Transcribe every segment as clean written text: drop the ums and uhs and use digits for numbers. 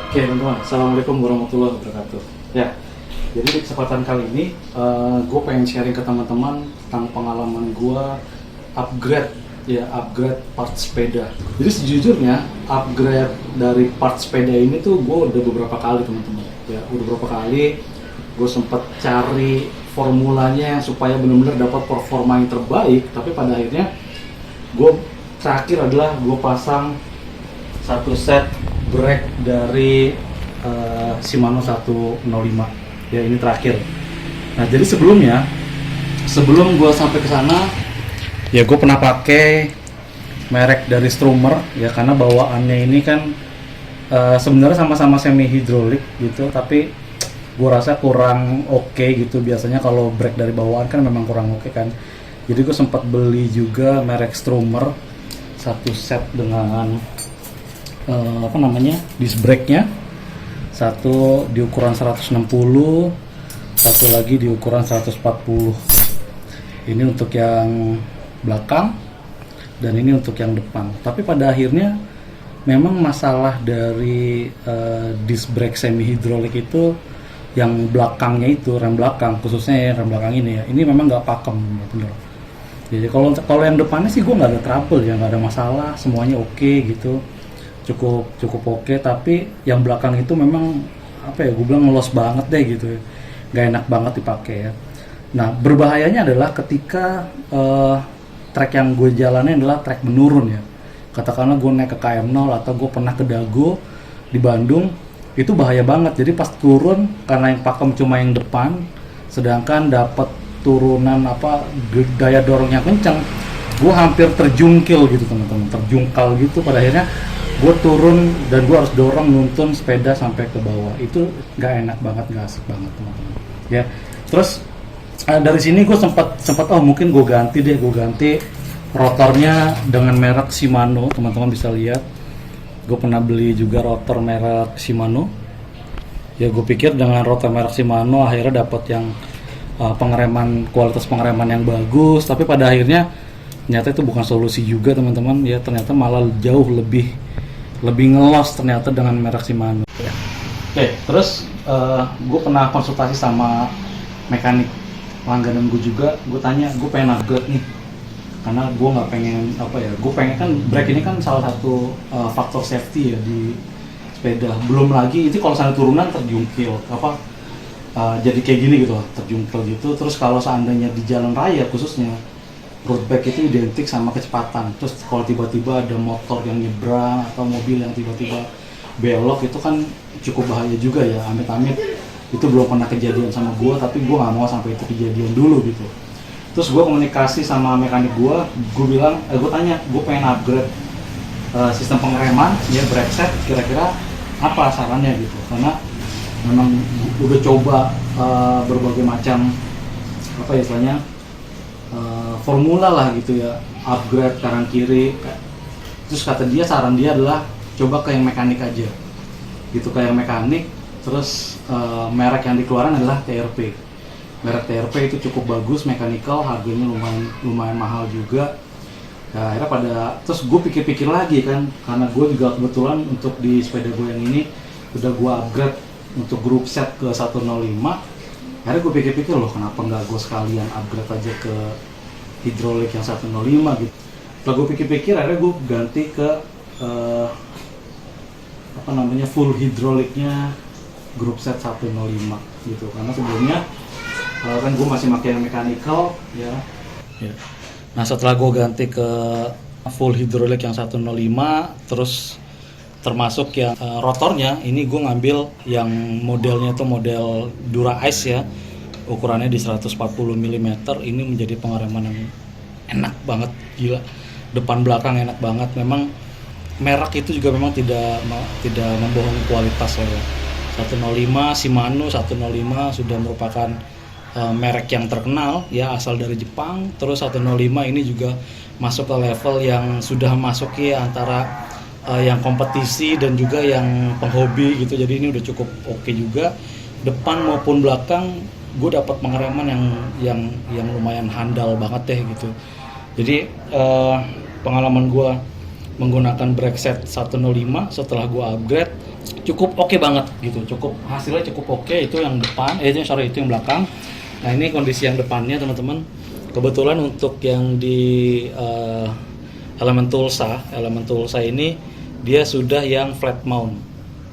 Oke teman-teman, Assalamualaikum warahmatullahi wabarakatuh. Ya, jadi di kesempatan kali ini gue pengen sharing ke teman-teman tentang pengalaman gue upgrade upgrade part sepeda. Jadi sejujurnya upgrade dari part sepeda ini tuh gue udah beberapa kali teman-teman. Ya, udah beberapa kali gue sempet cari formulanya supaya benar-benar dapat performa yang terbaik. Tapi pada akhirnya gue terakhir adalah gue pasang satu set brake dari Shimano 105 ya, ini terakhir. Nah jadi sebelum gue sampai ke sana ya gue pernah pakai merek dari Strummer ya, karena bawaannya ini kan sebenarnya sama-sama semi hidrolik gitu, tapi gue rasa kurang oke gitu. Biasanya kalau brake dari bawaan kan memang kurang oke kan, jadi gue sempat beli juga merek Strummer satu set dengan disc brake-nya, satu di ukuran 160, satu lagi di ukuran 140. Ini untuk yang belakang dan ini untuk yang depan. Tapi pada akhirnya memang masalah dari disc brake semi hidrolik itu yang belakangnya itu, rem belakang khususnya ya, rem belakang ini ya, ini memang nggak pakem bener. Jadi kalau yang depannya sih gue nggak ada trouble ya, nggak ada masalah, semuanya oke gitu, cukup oke. Tapi yang belakang itu memang gue bilang ngelos banget deh gitu, nggak enak banget dipakai ya. Nah berbahayanya adalah ketika trek yang gue jalani adalah trek menurun ya, katakanlah gue naik ke KM0 atau gue pernah ke Dago di Bandung, itu bahaya banget. Jadi pas turun, karena yang pakem cuma yang depan, sedangkan dapat turunan daya dorongnya kencang, gue hampir terjungkil gitu teman-teman, terjungkal gitu. Pada akhirnya gue turun dan gue harus dorong nuntun sepeda sampai ke bawah. Itu nggak enak banget, nggak asik banget teman-teman ya. Terus dari sini gue sempat mungkin gue ganti rotornya dengan merek Shimano. Teman-teman bisa lihat, gue pernah beli juga rotor merek Shimano ya. Gue pikir dengan rotor merek Shimano akhirnya dapat yang kualitas pengereman yang bagus, tapi pada akhirnya ternyata itu bukan solusi juga teman-teman ya. Ternyata malah jauh lebih ngelos ternyata dengan merek Shimano ya. Oke, terus gue pernah konsultasi sama mekanik langganan gue juga. Gue tanya, gue pengen upgrade nih, karena gue nggak pengen gue pengen kan brake ini kan salah satu faktor safety ya di sepeda. Belum lagi itu kalau sana turunan terjungkil jadi kayak gini gitu, terjungkil gitu. Terus kalau seandainya di jalan raya khususnya, road bike itu identik sama kecepatan. Terus kalau tiba-tiba ada motor yang nyebrang atau mobil yang tiba-tiba belok, itu kan cukup bahaya juga ya. Amit-amit itu belum pernah kejadian sama gue, tapi gue nggak mau sampai itu kejadian dulu gitu. Terus gue komunikasi sama mekanik gue bilang, gue tanya, gue pengen upgrade sistem pengereman ya, brake set, kira-kira apa sarannya gitu. Karena memang udah coba berbagai macam formula lah gitu ya, upgrade kanan kiri. Terus saran dia adalah coba ke yang mekanik aja gitu, ke yang mekanik. Terus merek yang dikeluarkan adalah TRP. Merek TRP itu cukup bagus, mechanical, harganya lumayan mahal juga. Nah, akhirnya terus gue pikir-pikir lagi kan, karena gue juga kebetulan untuk di sepeda gue yang ini udah gue upgrade untuk group set ke 105. Akhirnya gue pikir-pikir, loh kenapa nggak gue sekalian upgrade aja ke hidrolik yang 105 gitu. Setelah gue pikir-pikir, akhirnya gue ganti ke full hidroliknya group set 105 gitu. Karena sebelumnya kan gue masih pakai yang mechanical ya. Nah setelah gue ganti ke full hidrolik yang 105, terus termasuk yang rotornya ini gue ngambil yang modelnya itu model Dura Ice ya, ukurannya di 140 mm. Ini menjadi pengereman yang enak banget, gila, depan belakang enak banget. Memang merek itu juga memang tidak membohongi kualitas ya. 105 Shimano 105 sudah merupakan merek yang terkenal ya, asal dari Jepang. Terus 105 ini juga masuk ke level yang sudah masuk ya, antara yang kompetisi dan juga yang penghobi gitu. Jadi ini udah cukup oke juga, depan maupun belakang gue dapat pengereman yang lumayan handal banget deh gitu. Jadi pengalaman gue menggunakan brake set 105 setelah gue upgrade cukup oke banget gitu, cukup hasilnya cukup oke. Itu yang depan, itu sorry itu yang belakang. Nah ini kondisi yang depannya teman-teman. Kebetulan untuk yang di Elemental Tulsa ini dia sudah yang flat mount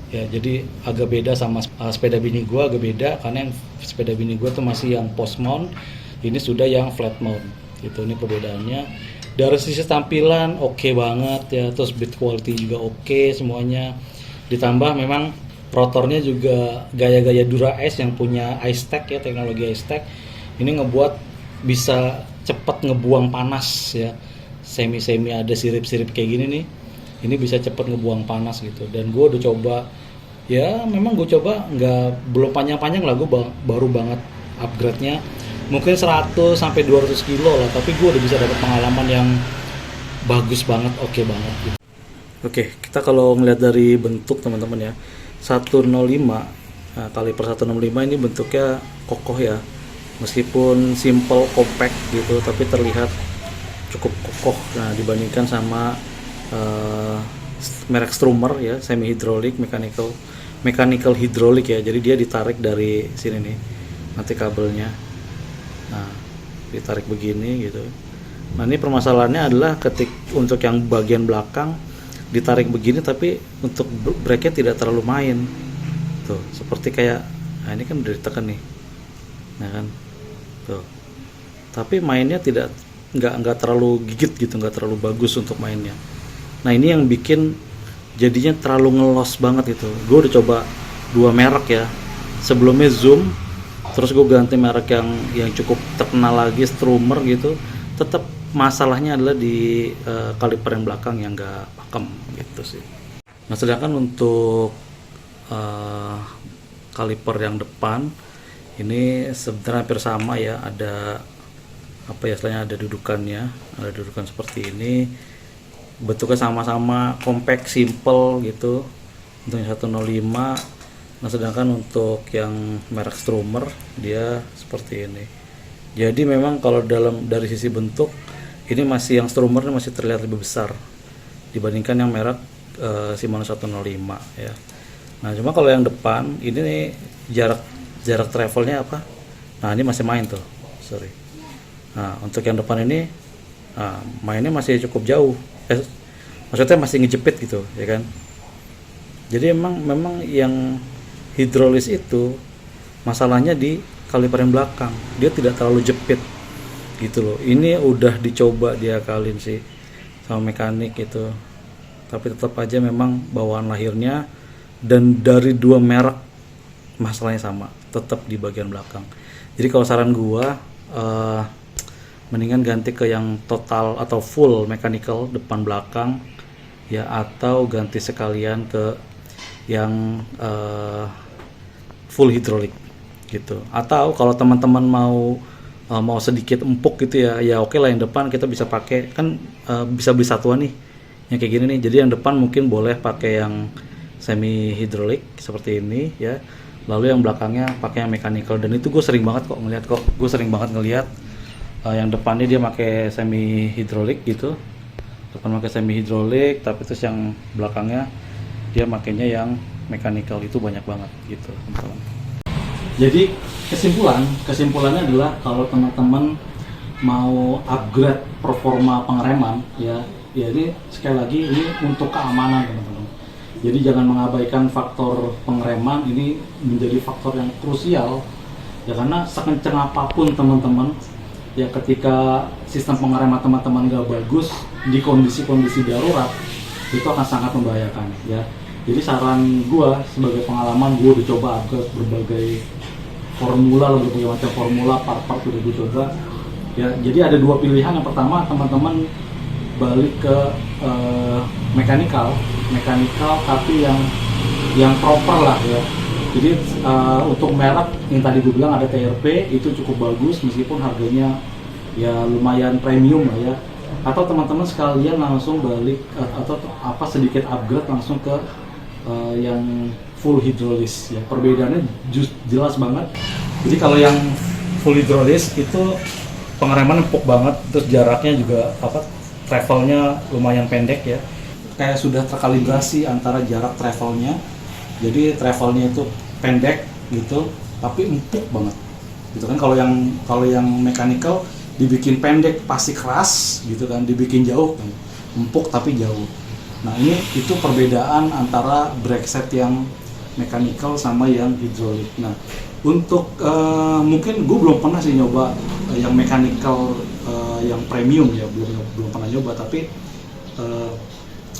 ya, jadi agak beda sama sepeda bini gua, agak beda karena yang sepeda bini gua tuh masih yang post mount, ini sudah yang flat mount gitu. Ini perbedaannya. Dari sisi tampilan oke banget ya, terus build quality juga oke semuanya. Ditambah memang rotornya juga gaya-gaya Dura Ice yang punya Ice Tech ya, teknologi Ice Tech. Ini ngebuat bisa cepat ngebuang panas ya. Semi ada sirip-sirip kayak gini nih. Ini bisa cepat ngebuang panas gitu. Dan gue udah coba ya, memang gue coba belum panjang-panjang lah, gue baru banget upgrade-nya. Mungkin 100 sampai 200 kilo lah, tapi gue udah bisa dapat pengalaman yang bagus banget, oke banget gitu. Oke, kita kalau ngeliat dari bentuk teman-teman ya, 105 kali per 165 ini bentuknya kokoh ya, meskipun simple compact gitu, tapi terlihat cukup kokoh. Nah dibandingkan sama merek Strummer ya, semi hidrolik, mechanical hidrolik ya, jadi dia ditarik dari sini nih nanti kabelnya. Nah ditarik begini gitu. Nah ini permasalahannya adalah untuk yang bagian belakang ditarik begini, tapi untuk brake-nya tidak terlalu main tuh, seperti kayak nah ini kan udah ditekan nih, nah kan tuh, tapi mainnya nggak terlalu gigit gitu, nggak terlalu bagus untuk mainnya. Nah ini yang bikin jadinya terlalu ngelos banget gitu. Gue udah coba 2 merek ya, sebelumnya Zoom, terus gue ganti merek yang cukup terkenal lagi, Strummer gitu. Tetap masalahnya adalah di kaliper yang belakang yang nggak pakem gitu sih. Nah sedangkan untuk kaliper yang depan ini sebenarnya hampir sama ya, ada apa ya istilahnya, ada dudukan seperti ini, bentuknya sama-sama compact, simple gitu untuk yang 105. Nah sedangkan untuk yang merek Strummer dia seperti ini. Jadi memang kalau dari sisi bentuk ini masih, yang Strummer ini masih terlihat lebih besar dibandingkan yang merek Shimano 105 ya. Nah cuma kalau yang depan ini nih, jarak travelnya apa, nah ini masih main tuh, sorry. Nah untuk yang depan ini mainnya masih cukup jauh, maksudnya masih ngejepit gitu ya kan. Jadi memang yang hidrolis itu masalahnya di kaliper yang belakang, dia tidak terlalu jepit gitu loh. Ini udah dicoba diakalin sih sama mekanik gitu, tapi tetap aja memang bawaan lahirnya dan dari 2 merek masalahnya sama, tetap di bagian belakang. Jadi kalau saran gua mendingan ganti ke yang total atau full mechanical depan belakang ya, atau ganti sekalian ke yang full hidrolik gitu. Atau kalau teman-teman mau sedikit empuk gitu ya oke lah, yang depan kita bisa pakai kan, bisa beli satuan nih yang kayak gini nih. Jadi yang depan mungkin boleh pakai yang semi hidrolik seperti ini ya, lalu yang belakangnya pakai yang mechanical. Dan itu gue sering banget ngelihat yang depannya dia pakai semi hidrolik gitu, depan pakai semi hidrolik, tapi terus yang belakangnya dia makainya yang mechanical. Itu banyak banget gitu teman-teman. Jadi kesimpulannya adalah kalau teman-teman mau upgrade performa pengereman ya ini sekali lagi ini untuk keamanan teman-teman. Jadi jangan mengabaikan faktor pengereman, ini menjadi faktor yang krusial ya, karena sekencang apapun teman-teman ya, ketika sistem pengereman teman-teman gak bagus di kondisi-kondisi darurat, itu akan sangat membahayakan ya. Jadi saran gua sebagai pengalaman, gua udah coba upgrade berbagai berbagai macam formula, part-part udah gua coba ya. Jadi ada 2 pilihan. Yang pertama, teman-teman balik ke mechanical tapi yang proper lah ya. Jadi untuk merek yang tadi gue bilang ada TRP, itu cukup bagus meskipun harganya ya lumayan premium lah ya. Atau teman-teman sekalian langsung balik atau sedikit upgrade langsung ke yang full hidrolis ya. Perbedaannya jelas banget. Jadi kalau yang full hidrolis itu pengereman empuk banget, terus jaraknya juga travelnya lumayan pendek ya, kayak sudah terkalibrasi antara jarak travelnya Jadi travelnya itu pendek gitu, tapi empuk banget. Gitu kan, kalau yang mechanical dibikin pendek pasti keras gitu kan, dibikin jauh kan empuk tapi jauh. Nah, itu perbedaan antara brake set yang mechanical sama yang hidrolik. Nah, untuk mungkin gue belum pernah sih nyoba yang mechanical yang premium ya, belum pernah nyoba, tapi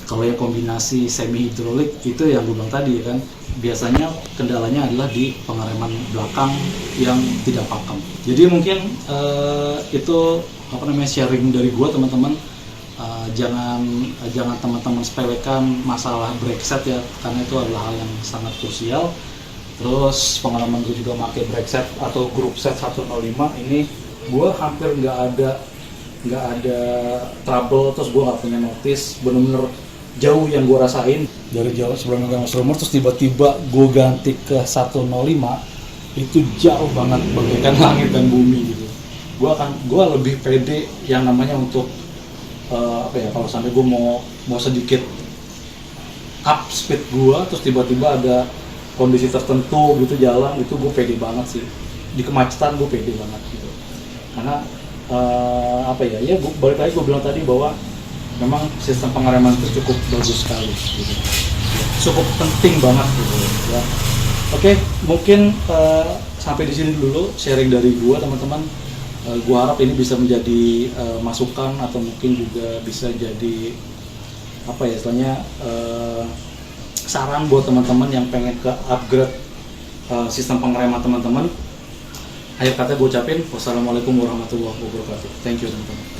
kalau yang kombinasi semi hidrolik itu yang gue bilang tadi kan, biasanya kendalanya adalah di pengereman belakang yang tidak pakem. Jadi mungkin itu sharing dari gue, teman-teman. Jangan teman-teman sepelekan masalah brake set ya, karena itu adalah hal yang sangat krusial. Terus pengalaman gue juga pakai brake set atau group set 105 ini, gue hampir nggak ada trouble, terus gue nggak punya notice. Bener-bener jauh yang gue rasain dari jauh sebelum megang Mas Romer, terus tiba-tiba gue ganti ke 105, itu jauh banget bagaikan langit dan bumi gitu. Gue lebih pede yang namanya untuk kalau sampai gue mau sedikit up speed gue, terus tiba-tiba ada kondisi tertentu gitu jalan, itu gue pede banget sih. Di kemacetan gue pede banget gitu, karena gue balik lagi, gue bilang tadi bahwa memang sistem pengereman itu cukup bagus sekali gitu. Cukup penting banget gitu ya. Oke, mungkin sampai di sini dulu sharing dari gua, teman-teman. Gua harap ini bisa menjadi masukan, atau mungkin juga bisa jadi saran buat teman-teman yang pengen ke upgrade sistem pengereman teman-teman. Akhir kata gue ucapin wassalamualaikum warahmatullahi wabarakatuh. Thank you, teman-teman.